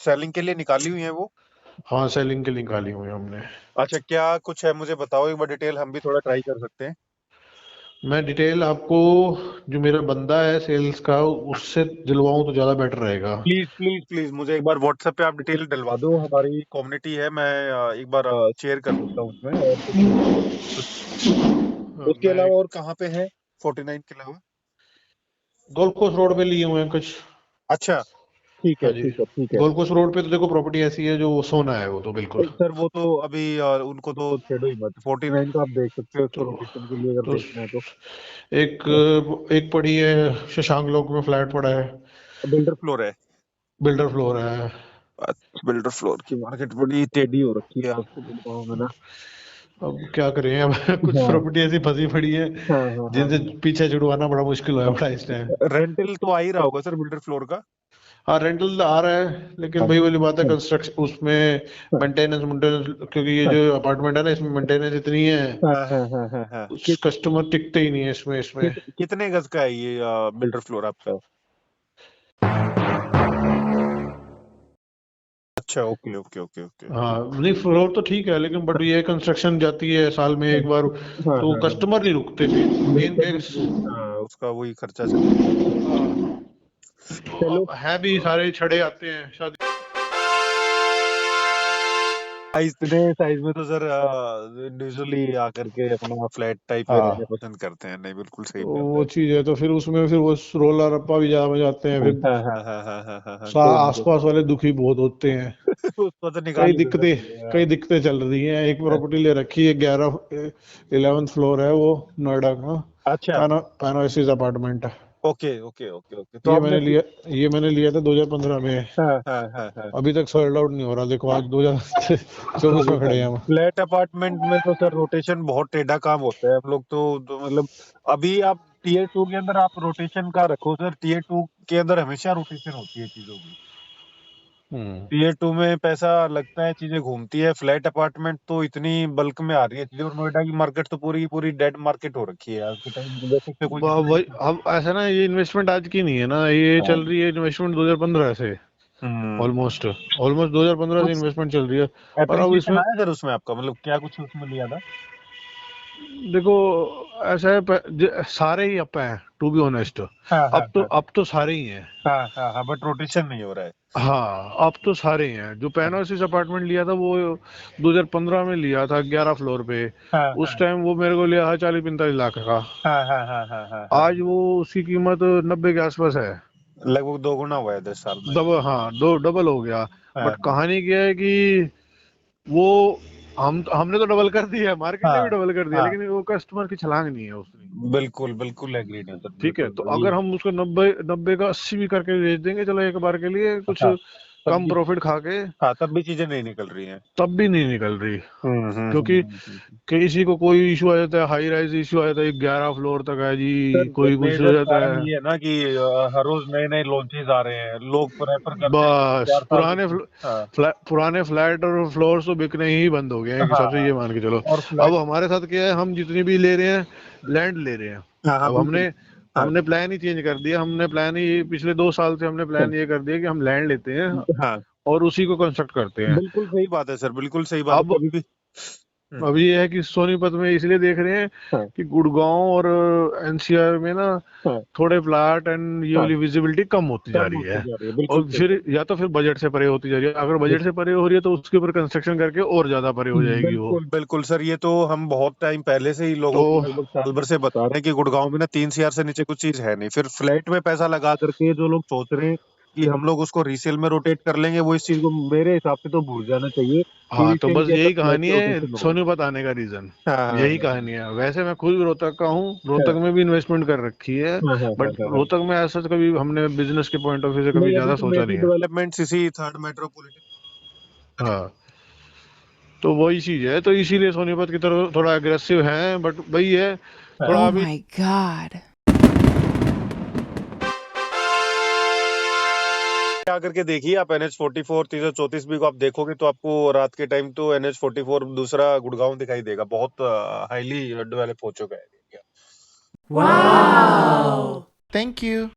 Selling के लिए निकाली हुई है वो? हाँ, सेलिंग के लिए निकाली हुई है हमने। अच्छा, क्या कुछ है मुझे बताओ एक बार डिटेल, हम भी थोड़ा ट्राई कर सकते हैं। मैं डिटेल आपको, जो मेरा बंदा है सेल्स का, उससे दिलवाऊं तो ज्यादा बेटर रहेगा। प्लीज प्लीज प्लीज मुझे एक बार व्हाट्सएप पे आप डिटेल डलवा दो, हमारी कम्युनिटी है, मैं एक बार शेयर कर सकता हूँ उसमें, और उसके मैं अलावा और कहाँ पे है 49 के अलावा? गोल्फ कोर्स रोड पे लिए हुए हैं कुछ। अच्छा, ठीक हाँ है जी। ठीक है ठीक है। गोल्फ कोर्स रोड पे तो देखो प्रॉपर्टी ऐसी है जो सोना है, वो तो बिल्कुल। सर वो तो अभी उनको तो छेड़ो ही मत, 49 का आप देख सकते हो उसको, तो लोकेशन के लिए अगर तो देखना है तो। एक एक पड़ी है शशांक लोक में, फ्लैट पड़ा है। बिल्डर फ्लोर है? बिल्डर फ्लोर है। बिल्डर फ्लोर की मार्केट बड़ी टेढ़ी हो रखी है आजकल गुड़गांव में ना। अब क्या करें, अब कुछ हाँ प्रॉपर्टी ऐसी फंसी पड़ी है हाँ हाँ हाँ जिनसे हाँ। पीछे छुड़वाना बड़ा मुश्किल हुआ पड़ा इस टाइम। रेंटल तो आ ही रहा होगा सर बिल्डर फ्लोर का? हाँ, रेंटल आ रहा है, लेकिन हाँ वही वाली बात है, हाँ कंस्ट्रक्शन उसमें हाँ मेंटेनेंस मेंटेनेंस, क्योंकि ये हाँ जो अपार्टमेंट है ना, इसमें मेंटेनेंस इतनी है, हाँ हाँ हाँ हाँ हाँ। कस्टमर टिकते ही नहीं है इसमें। कितने गज का है ये बिल्डर फ्लोर आपका? अच्छा, ओके ओके ओके ओके। हाँ नहीं, फ्लोर तो ठीक है, लेकिन बट ये कंस्ट्रक्शन जाती है साल में एक बार, हाँ तो हाँ हाँ। कस्टमर नहीं रुकते, मेन बिल्कुल केस। बिल्कुल, हाँ उसका वही खर्चा चलता है। तो चलो, अब है भी, सारे छड़े आते हैं शादी। इतने साइज में तो सर इंडिविजुअली आकर के अपना फ्लैट टाइप में रहना हाँ, पसंद करते हैं, नहीं बिल्कुल सही तो बात वो है। चीज है, तो फिर उसमें फिर वो रोलर रप्पा भी ज्यादा बजाते हैं हाँ फिर। हाँ हाँ हाँ हाँ हाँ हाँ हाँ, कोई नहीं आसपास वाले दुखी बहुत होते हैं। उसको तो निकाल कई ही देना दिक्कतें चाहिए, कई हाँ। दिक्कतें चल रही हैं। एक प्रॉपर्टी ले रखी है, 11th फ्लोर है वो, नोएडा का। अच्छा, पैनोसिस अपार्टमेंट है। ओके ओके ओके ओके, तो ये आपने मैंने लिया ये मैंने लिया था 2015 में। हाँ हाँ हाँ हाँ। अभी तक सोल्ड आउट नहीं हो रहा, देखो आज 2024 में खड़े हैं हम। फ्लैट अपार्टमेंट में तो सर रोटेशन बहुत टेढ़ा काम होता है, हम लोग तो मतलब अभी आप टीयर टू के अंदर आप रोटेशन का रखो सर, टीयर टू के अंदर हमेशा रोटेशन होती है चीजों की। हम्म। टीयर टू में पैसा लगता है, चीजें घूमती है, फ्लैट अपार्टमेंट तो इतनी बल्क में आ रही है चीजें, और नोएडा की मार्केट तो पूरी की पूरी डेड मार्केट हो रखी है आज के टाइम में, वैसे कोई कितना वही, ही। अब ऐसा ना, ये इन्वेस्टमेंट आज की नहीं है ना, ये हाँ। चल रही है इन्वेस्टमेंट 2015 से। हम्म। ऑलमोस्ट ऑलमोस्ट 2015 से कुछ इन्वेस्टमेंट चल रही है। और अब एप्रिसिएशन इसमें आया सर उसमें आपका, मतलब क्या कुछ उसमें लिया था? देखो, ऐसा है, सारे ही अप हैं, टू बी ऑनेस्ट। हाँ हाँ अब तो हाँ अब तो सारे ही हैं। हाँ हाँ हाँ, बट रोटेशन नहीं हो रहा है। हाँ, अब तो सारे ही हैं। जो पैनोसिस अपार्टमेंट लिया था वो 2015 में लिया था, 11 फ्लोर पे। हाँ उस हाँ टाइम वो मेरे को लिया था 40-45 लाख का। हाँ हाँ हाँ हाँ हाँ हाँ। आज वो उसकी कीमत 90 के आसपास है। लगभग 2 गुना हुआ है 10 साल में। डबल, हाँ, दो डबल हो गया। हाँ बट कहानी क्या है कि वो, हमने तो डबल कर दिया, मार्केट ने हाँ भी डबल कर दिया, हाँ, लेकिन वो कस्टमर की छलांग नहीं है उसकी। बिल्कुल बिल्कुल एग्रीड है सर, ठीक है, बिल्कुल तो ये। अगर हम उसको 90 का 80 भी करके बेच देंगे, चलो एक बार के लिए कुछ हाँ, तब कम भी, प्रॉफिट खा के, हाँ तब भी चीजें नहीं निकल रही हैं। तब भी नहीं निकल रही। क्योंकि हम्म। किसी को कोई इशू आ जाता है, हाई राइज इशू आ जाता है, 11 फ्लोर तक है जी, सर कोई कुछ हो मेजर जाता कारण है। ये है ना कि हर रोज नए नए लॉन्चेस आ रहे हैं, लोग प्रेफर करते हैं कि बस 4 साल के। हाँ पुराने फ्लैट और फ्लोर तो बिकने ही बंद हो गए हैं, एक हाँ हिसाब से हाँ। ये मान के चलो। और अब फ्लैट, हमारे साथ क्या है, हम जितनी भी ले रहे हैं, लैंड ले रहे हैं। हाँ हाँ अब बिल्कुल। हमने हाँ हमने प्लान ही चेंज कर दिया, हमने प्लान ही पिछले 2 साल से हमने प्लान ये कर दिया कि हम लैंड लेते हैं हाँ, और उसी को कंस्ट्रक्ट करते हैं। बिल्कुल सही बात है सर, बिल्कुल सही बात है, अब कभी भी। हम्म, अब ये है कि सोनीपत में इसलिए देख रहे हैं हाँ कि गुड़गांव और एनसीआर में ना हाँ थोड़े प्लाट एंड ये हाँ, वाली विजिबिलिटी कम होती जा कम रही होती है। जा रही है, बिल्कुल और सही फिर बात या तो फिर बजट से परे होती जा रही है, अगर है। बजट से परे हो रही है तो उसके ऊपर कंस्ट्रक्शन करके और ज्यादा परे हो जाएगी वो। बिल्कुल बिल्कुल सर, ये तो हम बहुत टाइम पहले से ही लोगों तो को लगभग साल भर से बता रहे हैं कि गुड़गांव में ना 3 CR से नीचे कुछ चीज है नहीं, फिर फ्लैट में पैसा लगा करके जो लोग सोच रहे हैं कि हम लोग उसको रीसेल में रोटेट कर लेंगे, वो इस चीज को मेरे हिसाब से तो भूल जाना चाहिए कि हाँ, तो रीसेल बस के अंदर यही फ्लैट कहानी की है रोटेशन हो। सोनीपत आने का रीजन। हाँ हाँ यही कहानी है। वैसे मैं खुद भी रोहतक का हूँ, हाँ रोहतक में भी इन्वेस्टमेंट कर रखी है। हाँ हाँ हाँ बट हाँ हाँ। रोहतक में ऐसा कभी हमने बिजनेस के पॉइंट ऑफ व्यू से कभी नहीं, अभी ज्यादा तो सोचा मेजर नहीं है। डेवलपमेंट इसी थर्ड मेट्रोपॉलिटन। हाँ, तो वही चीज है, तो इसीलिए सोनीपत की तरफ थोड़ा अग्रेसिव है, बट वही है, हाँ, थोड़ा Oh अभी। my God. क्या करके देखिए आप NH 44 334 भी को आप देखोगे तो आपको रात के टाइम तो NH 44 दूसरा गुड़गांव दिखाई देगा, बहुत हाईली डेवलप हो चुका है एरिया। Wow. Thank you.